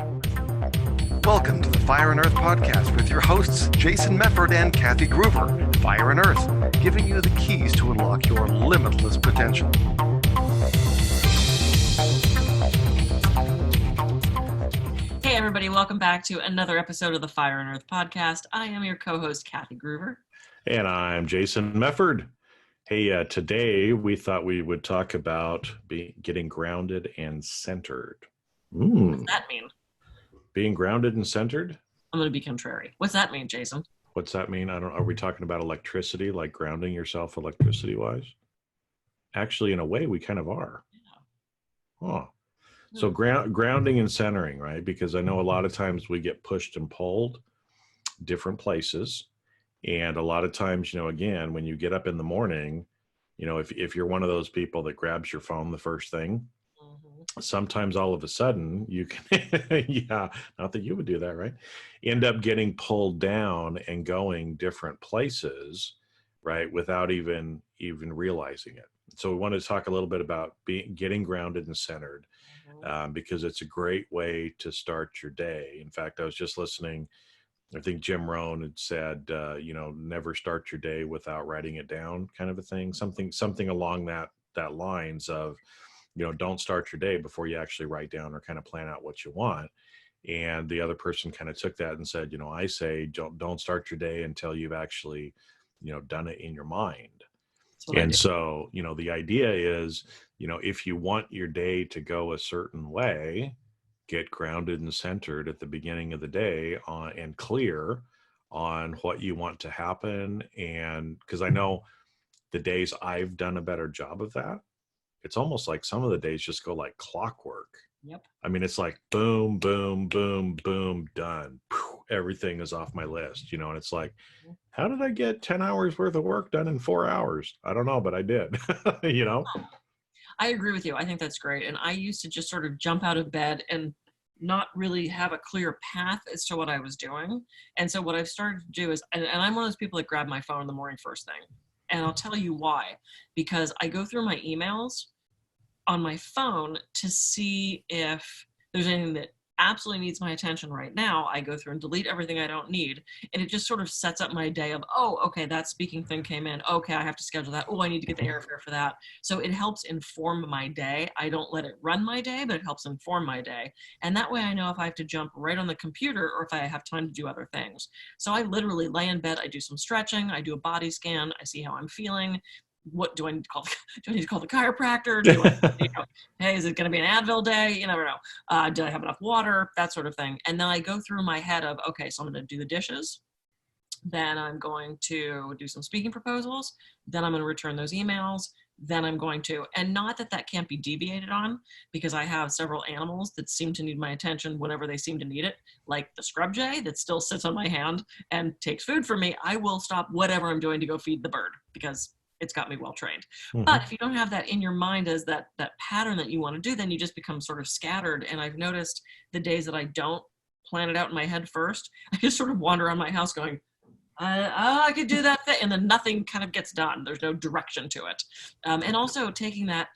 Welcome to the Fire and Earth podcast with your hosts, Jason Mefford and Kathy Gruver. Fire and Earth, giving you the keys to unlock your limitless potential. Hey everybody, welcome back to another episode of the Fire and Earth podcast. I am your co-host, Kathy Gruver. And I'm Jason Mefford. Hey, today we thought we would talk about getting grounded and centered. What does that mean? Being grounded and centered? I'm going to be contrary. What's that mean, Jason? What's that mean? Are we talking about electricity, like grounding yourself electricity-wise? Actually, in a way, we kind of are. Yeah. Huh. So grounding and centering, right? Because I know a lot of times we get pushed and pulled different places. And a lot of times, again, when you get up in the morning, if you're one of those people that grabs your phone the first thing, sometimes all of a sudden you can, yeah, not that you would do that, right? End up getting pulled down and going different places, right? Without even realizing it. So we want to talk a little bit about getting grounded and centered, because it's a great way to start your day. In fact, I was just listening. I think Jim Rohn had said, never start your day without writing it down, kind of a thing. Something along that lines of, don't start your day before you actually write down or kind of plan out what you want. And the other person kind of took that and said, I say, don't start your day until you've actually, done it in your mind. And so, the idea is, if you want your day to go a certain way, get grounded and centered at the beginning of the day and clear on what you want to happen. And because I know the days I've done a better job of that, it's almost like some of the days just go like clockwork. Yep. I mean, it's like boom, boom, boom, boom, done. Everything is off my list, and it's like, how did I get 10 hours worth of work done in 4 hours? I don't know, but I did, I agree with you. I think that's great. And I used to just sort of jump out of bed and not really have a clear path as to what I was doing. And so what I've started to do is, and I'm one of those people that grab my phone in the morning first thing. And I'll tell you why. Because I go through my emails on my phone to see if there's anything that absolutely needs my attention right now. I go through and delete everything I don't need. And it just sort of sets up my day of, oh, okay, that speaking thing came in. Okay, I have to schedule that. Oh, I need to get the airfare for that. So it helps inform my day. I don't let it run my day, but it helps inform my day. And that way I know if I have to jump right on the computer or if I have time to do other things. So I literally lay in bed, I do some stretching, I do a body scan, I see how I'm feeling. What do I need to call? Do I need to call the chiropractor? Hey, is it going to be an Advil day? You never know. Did I have enough water? That sort of thing. And then I go through my head of, okay, so I'm going to do the dishes. Then I'm going to do some speaking proposals. Then I'm going to return those emails. Then I'm going to, and not that can't be deviated on, because I have several animals that seem to need my attention whenever they seem to need it, like the scrub jay that still sits on my hand and takes food from me. I will stop whatever I'm doing to go feed the bird because it's got me well trained. But if you don't have that in your mind as that pattern that you want to do, then you just become sort of scattered. And I've noticed the days that I don't plan it out in my head first, I just sort of wander around my house going, I could do that thing. And then nothing kind of gets done. There's no direction to it. And also taking that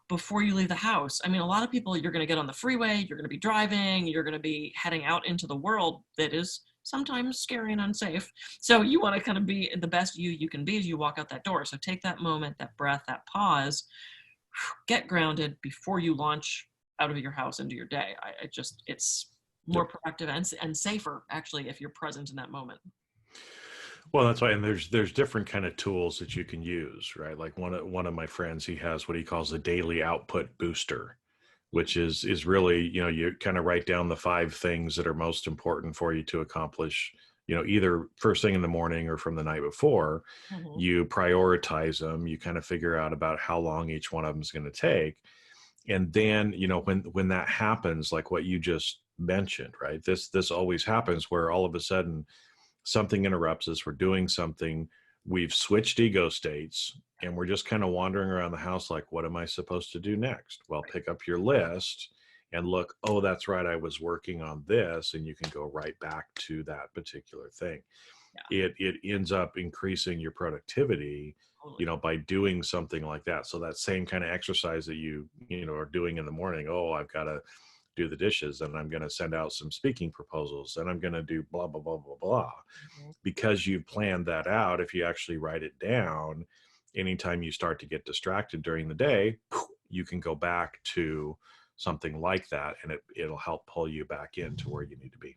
before you leave the house. I mean, a lot of people, you're going to get on the freeway, you're going to be driving, you're going to be heading out into the world that is sometimes scary and unsafe. So you want to kind of be the best you can be as you walk out that door. So take that moment, that breath, that pause, get grounded before you launch out of your house into your day. It's more productive and safer actually if you're present in that moment. Well, that's why, and there's different kind of tools that you can use, right? Like one of my friends, he has what he calls a daily output booster, which is really, you kind of write down the 5 things that are most important for you to accomplish, either first thing in the morning or from the night before. You prioritize them, you kind of figure out about how long each one of them is going to take. And then, when that happens, like what you just mentioned, right? This always happens where all of a sudden something interrupts us. We're doing something, we've switched ego states, and we're just kind of wandering around the house like, what am I supposed to do next? Well, pick up your list and look, oh, that's right, I was working on this, and you can go right back to that particular thing. Yeah. It ends up increasing your productivity, by doing something like that. So that same kind of exercise that you are doing in the morning, oh, I've got to do the dishes, and I'm going to send out some speaking proposals, and I'm going to do blah, blah, blah, blah, blah. Because you've planned that out, if you actually write it down, anytime you start to get distracted during the day, you can go back to something like that, and it'll help pull you back into where you need to be.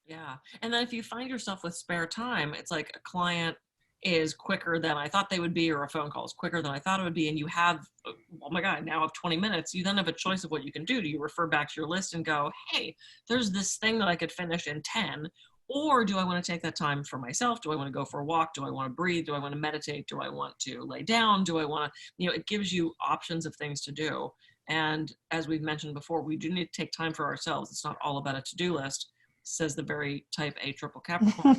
Yeah. And then if you find yourself with spare time, it's like a client is quicker than I thought they would be, or a phone call is quicker than I thought it would be, and you have, oh my God, now I have 20 minutes, you then have a choice of what you can do. Do you refer back to your list and go, hey, there's this thing that I could finish in 10, or do I want to take that time for myself? Do I want to go for a walk? Do I want to breathe? Do I want to meditate? Do I want to lay down? Do I want to, it gives you options of things to do. And as we've mentioned before, we do need to take time for ourselves. It's not all about a to-do list, says the very type A triple Capricorn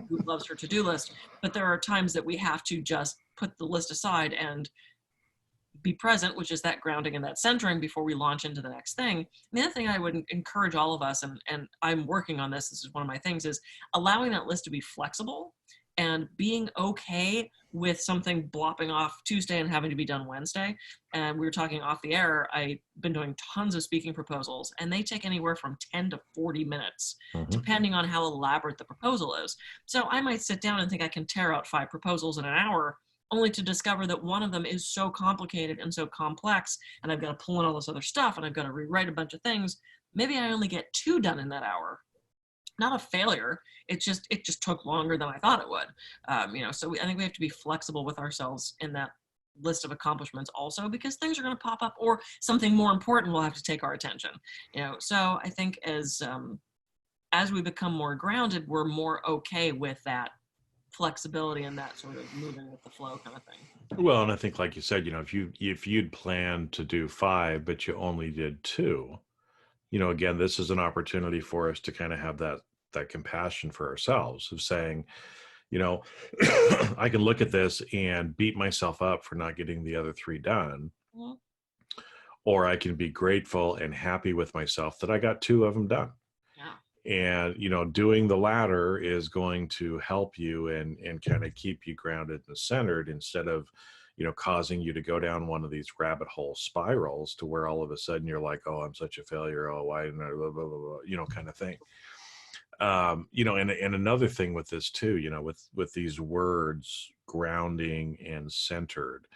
who loves her to-do list. But there are times that we have to just put the list aside and be present, which is that grounding and that centering before we launch into the next thing. And the other thing I would encourage all of us, and I'm working on this is one of my things, is allowing that list to be flexible and being okay with something blopping off Tuesday and having to be done Wednesday. And we were talking off the air, I've been doing tons of speaking proposals, and they take anywhere from 10 to 40 minutes, depending on how elaborate the proposal is. So I might sit down and think I can tear out 5 proposals in an hour, only to discover that one of them is so complicated and so complex, and I've got to pull in all this other stuff, and I've got to rewrite a bunch of things. Maybe I only get 2 done in that hour. Not a failure. It just took longer than I thought it would. So I think we have to be flexible with ourselves in that list of accomplishments also, because things are going to pop up, or something more important will have to take our attention. So I think as we become more grounded, we're more okay with that flexibility and that sort of moving with the flow kind of thing. Well, and I think, like you said, if you'd planned to do 5, but you only did 2, again, this is an opportunity for us to kind of have that compassion for ourselves of saying, I can look at this and beat myself up for not getting the other 3 done, or I can be grateful and happy with myself that I got 2 of them done. And, doing the latter is going to help you and kind of keep you grounded and centered, instead of, causing you to go down one of these rabbit hole spirals to where all of a sudden you're like, oh, I'm such a failure. Oh, why didn't I, blah, blah, blah, blah, kind of thing. And another thing with this too, with these words, grounding and centered,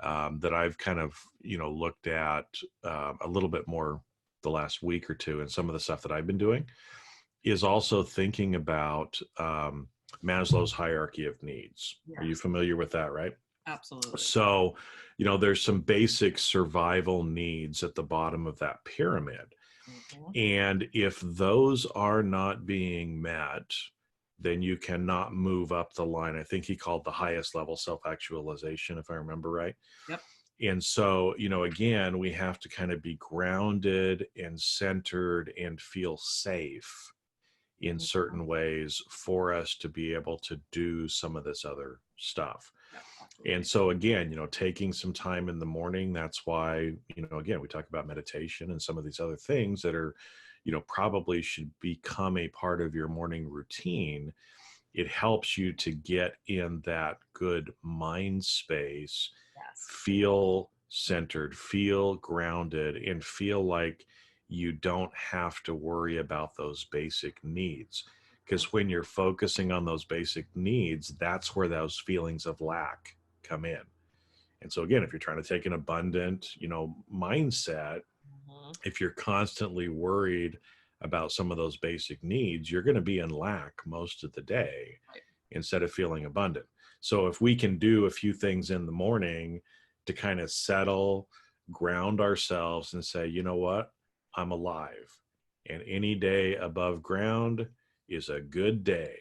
that I've kind of, looked at a little bit more the last week or two, and some of the stuff that I've been doing is also thinking about Maslow's hierarchy of needs. Yes. Are you familiar with that, right? Absolutely. So, there's some basic survival needs at the bottom of that pyramid. And if those are not being met, then you cannot move up the line. I think he called the highest level self-actualization, if I remember right. Yep. And so, again, we have to kind of be grounded and centered and feel safe in certain ways for us to be able to do some of this other stuff. And so again, taking some time in the morning, that's why, again, we talk about meditation and some of these other things that are, probably should become a part of your morning routine. It helps you to get in that good mind space, feel centered, feel grounded, and feel like you don't have to worry about those basic needs. Because when you're focusing on those basic needs, that's where those feelings of lack come in. And so again, if you're trying to take an abundant, mindset, if you're constantly worried about some of those basic needs, you're going to be in lack most of the day instead of feeling abundant. So if we can do a few things in the morning to kind of settle, ground ourselves and say, you know what, I'm alive. And any day above ground is a good day.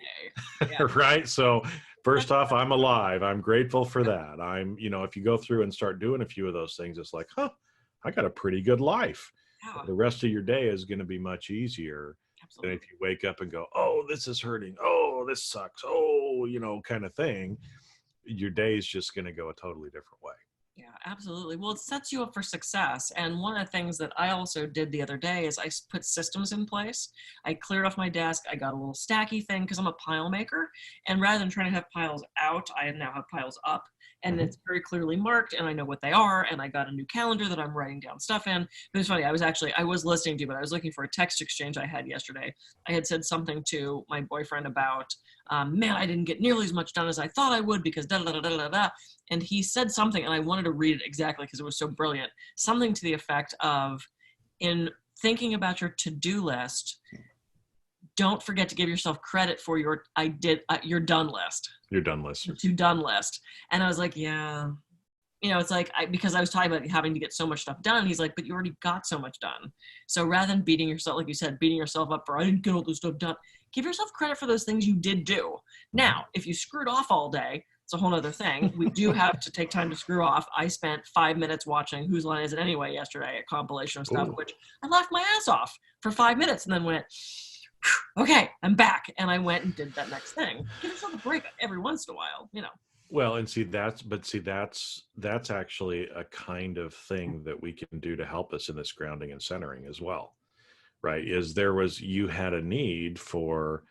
Yeah. Right? So first off, I'm alive. I'm grateful for that. I'm, if you go through and start doing a few of those things, it's like, I got a pretty good life. Yeah. The rest of your day is going to be much easier than if you wake up and go, oh, this is hurting. Oh, this sucks. Oh, kind of thing. Your day is just going to go a totally different way. Yeah, absolutely. Well, it sets you up for success. And one of the things that I also did the other day is I put systems in place. I cleared off my desk. I got a little stacky thing because I'm a pile maker. And rather than trying to have piles out, I now have piles up. and it's very clearly marked, and I know what they are, and I got a new calendar that I'm writing down stuff in. But it's funny, I was listening to you, but I was looking for a text exchange I had yesterday. I had said something to my boyfriend about, man, I didn't get nearly as much done as I thought I would because da da da da da da. And he said something, and I wanted to read it exactly because it was so brilliant. Something to the effect of, in thinking about your to-do list, don't forget to give yourself credit for your done list. Your done list. To done list. And I was like, yeah. It's like, because I was talking about having to get so much stuff done. He's like, but you already got so much done. So rather than beating yourself, like you said, beating yourself up for, I didn't get all this stuff done, give yourself credit for those things you did do. Now, if you screwed off all day, it's a whole other thing. We do have to take time to screw off. I spent 5 minutes watching Whose Line Is It Anyway yesterday, a compilation of stuff, which I laughed my ass off for 5 minutes and then went, okay, I'm back. And I went and did that next thing. Give yourself a break every once in a while, Well, and that's actually a kind of thing that we can do to help us in this grounding and centering as well, right? You had a need for,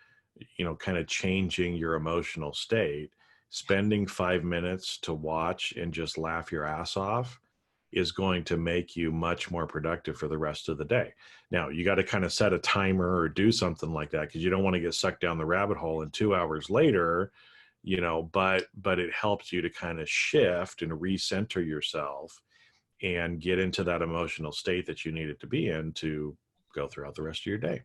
kind of changing your emotional state. Spending 5 minutes to watch and just laugh your ass off is going to make you much more productive for the rest of the day. Now, you got to kind of set a timer or do something like that, because you don't want to get sucked down the rabbit hole and 2 hours later, but it helps you to kind of shift and recenter yourself and get into that emotional state that you needed to be in to go throughout the rest of your day.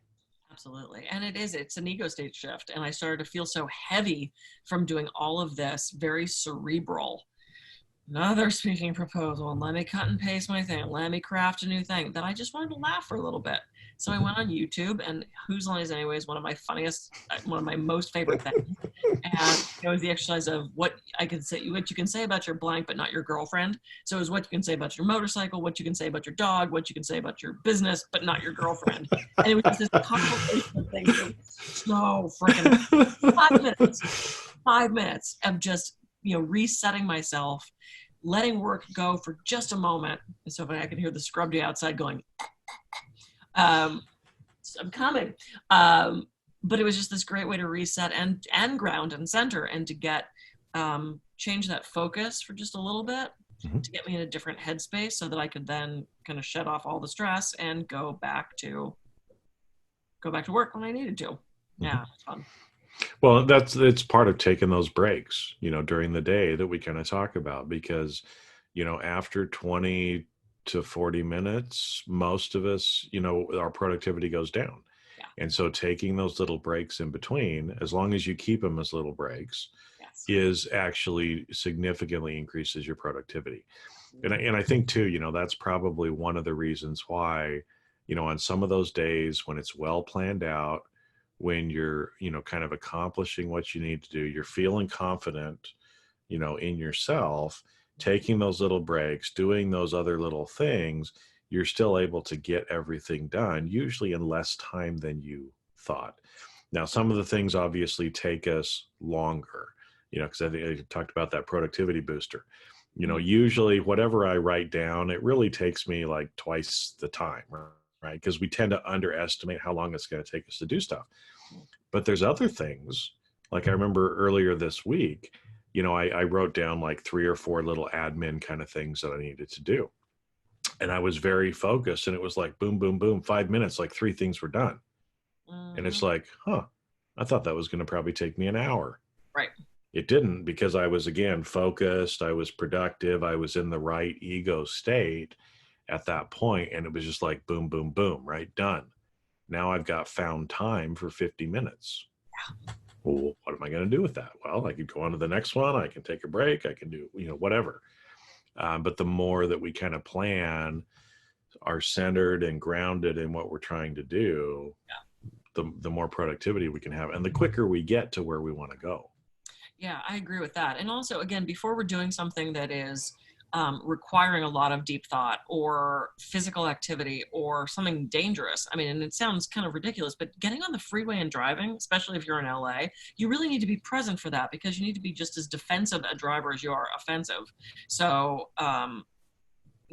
Absolutely. And it's an ego state shift. And I started to feel so heavy from doing all of this, very cerebral. Another speaking proposal, and let me cut and paste my thing, let me craft a new thing, that I just wanted to laugh for a little bit. So I went on YouTube, and Whose Line Is It Anyway is one of my most favorite things. And it was the exercise of what you can say about your blank, but not your girlfriend. So it was what you can say about your motorcycle, what you can say about your dog, what you can say about your business, but not your girlfriend. And it was just this conversation of things that was so freaking 5 minutes of just, resetting myself, letting work go for just a moment. And so I can hear the scrub day outside going, I'm coming. But it was just this great way to reset and ground and center, and to get, change that focus for just a little bit, to get me in a different headspace so that I could then kind of shed off all the stress and go back to work when I needed to. Yeah, it's fun. Well, it's part of taking those breaks, during the day that we kind of talk about, because, after 20 to 40 minutes, most of us, our productivity goes down. Yeah. And so taking those little breaks in between, as long as you keep them as little breaks, yes, is actually significantly increases your productivity. And I think too, that's probably one of the reasons why, on some of those days when it's well planned out, when you're, kind of accomplishing what you need to do, you're feeling confident, in yourself, taking those little breaks, doing those other little things, you're still able to get everything done, usually in less time than you thought. Now, some of the things obviously take us longer, because I think I talked about that productivity booster. Usually whatever I write down, it really takes me like twice the time, right? Because we tend to underestimate how long it's going to take us to do stuff. But there's other things, like I remember earlier this week, I wrote down like 3 or 4 little admin kind of things that I needed to do. And I was very focused, and it was like, boom, boom, boom, 5 minutes, like 3 things were done. And it's like, I thought that was going to probably take me an hour. Right. It didn't, because I was, again, focused. I was productive. I was in the right ego state at that point. And it was just like, boom, boom, boom, right? Done. Now I've got found time for 50 minutes. Yeah. Well, what am I going to do with that? Well, I could go on to the next one. I can take a break. I can do, whatever. But the more that we kind of plan, are centered and grounded in what we're trying to do, the more productivity we can have, and the quicker we get to where we want to go. Yeah, I agree with that. And also, again, before we're doing something that is requiring a lot of deep thought or physical activity or something dangerous. I mean, and it sounds kind of ridiculous, but getting on the freeway and driving, especially if you're in LA, you really need to be present for that, because you need to be just as defensive a driver as you are offensive. So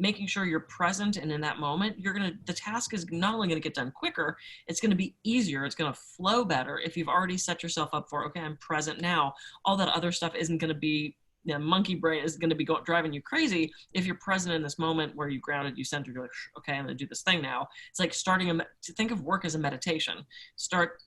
making sure you're present and in that moment, the task is not only going to get done quicker, it's going to be easier. It's going to flow better if you've already set yourself up for, okay, I'm present now. All that other stuff isn't going to be monkey brain is going to be driving you crazy. If you're present in this moment where you grounded, you centered, you're like, okay, I'm going to do this thing now. It's like to think of work as a meditation. Start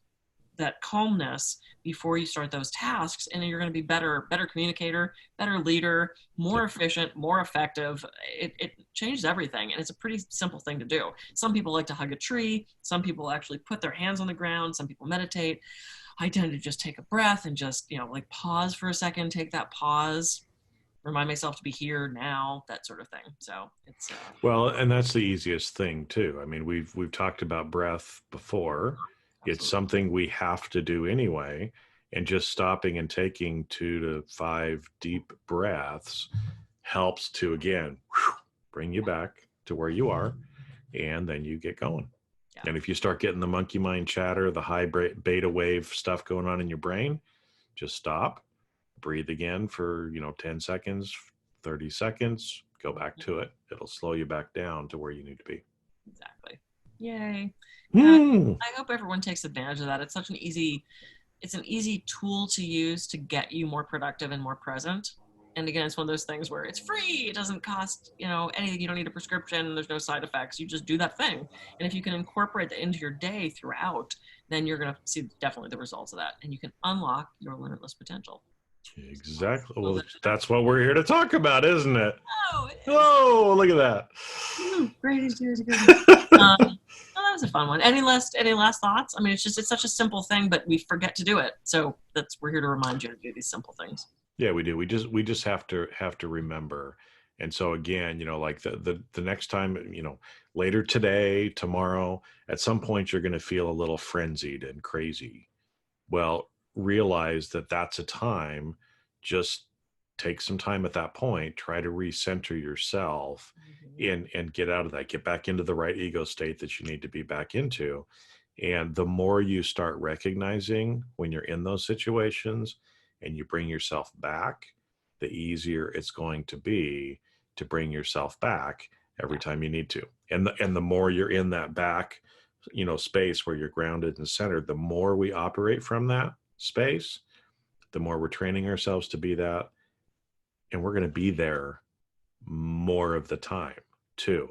that calmness before you start those tasks, and you're going to be better communicator, better leader, more efficient, more effective. It changes everything, and it's a pretty simple thing to do. Some people like to hug a tree. Some people actually put their hands on the ground. Some people meditate. I tend to just take a breath and just, like pause for a second, take that pause, remind myself to be here now, that sort of thing. So it's well, and that's the easiest thing too. I mean, we've talked about breath before. Absolutely. It's something we have to do anyway, and just stopping and taking 2 to 5 deep breaths helps to, again, bring you back to where you are, and then you get going. Yeah. And if you start getting the monkey mind chatter, the high beta wave stuff going on in your brain, just stop, breathe again for 10 seconds, 30 seconds, go back to it. It'll slow you back down to where you need to be. Exactly. Yay. I hope everyone takes advantage of that. It's an easy tool to use to get you more productive and more present. And again, it's one of those things where it's free. It doesn't cost, anything. You don't need a prescription. There's no side effects. You just do that thing. And if you can incorporate that into your day throughout, then you're going to see definitely the results of that. And you can unlock your limitless potential. Exactly. Well, that's what we're here to talk about, isn't it? Oh, it is. Whoa, look at that. Great. That was a fun one. Any last thoughts? I mean, it's such a simple thing, but we forget to do it. So we're here to remind you to do these simple things. Yeah, we do. We just have to remember. And so again, like the next time, later today, tomorrow, at some point you're going to feel a little frenzied and crazy. Well, realize that that's a time. Just take some time at that point, try to recenter yourself and get out of that, get back into the right ego state that you need to be back into. And the more you start recognizing when you're in those situations and you bring yourself back, the easier it's going to be to bring yourself back every time you need to. And the more you're in that back, space where you're grounded and centered, the more we operate from that space, the more we're training ourselves to be that. And we're going to be there more of the time too,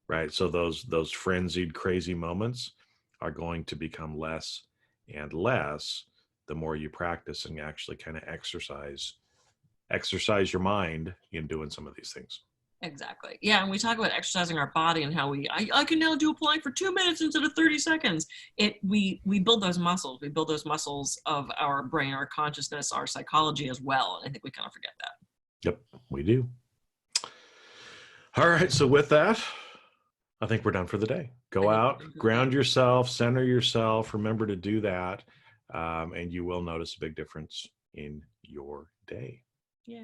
right? So those frenzied, crazy moments are going to become less and less the more you practice and actually kind of exercise your mind in doing some of these things. Exactly. Yeah, and we talk about exercising our body and how I can now do a plank for 2 minutes instead of 30 seconds. We build those muscles. We build those muscles of our brain, our consciousness, our psychology as well. And I think we kind of forget that. Yep, we do. All right, so with that, I think we're done for the day. Go out, ground yourself, center yourself. Remember to do that, and you will notice a big difference in your day. Yeah.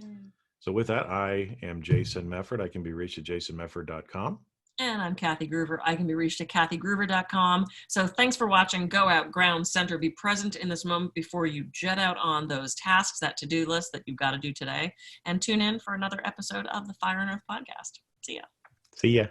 So with that, I am Jason Mefford. I can be reached at jasonmefford.com. And I'm Kathy Gruver. I can be reached at kathygruver.com. So thanks for watching. Go out, ground, center, be present in this moment before you jet out on those tasks, that to-do list that you've got to do today. And tune in for another episode of the Fire and Earth podcast. See ya. See ya.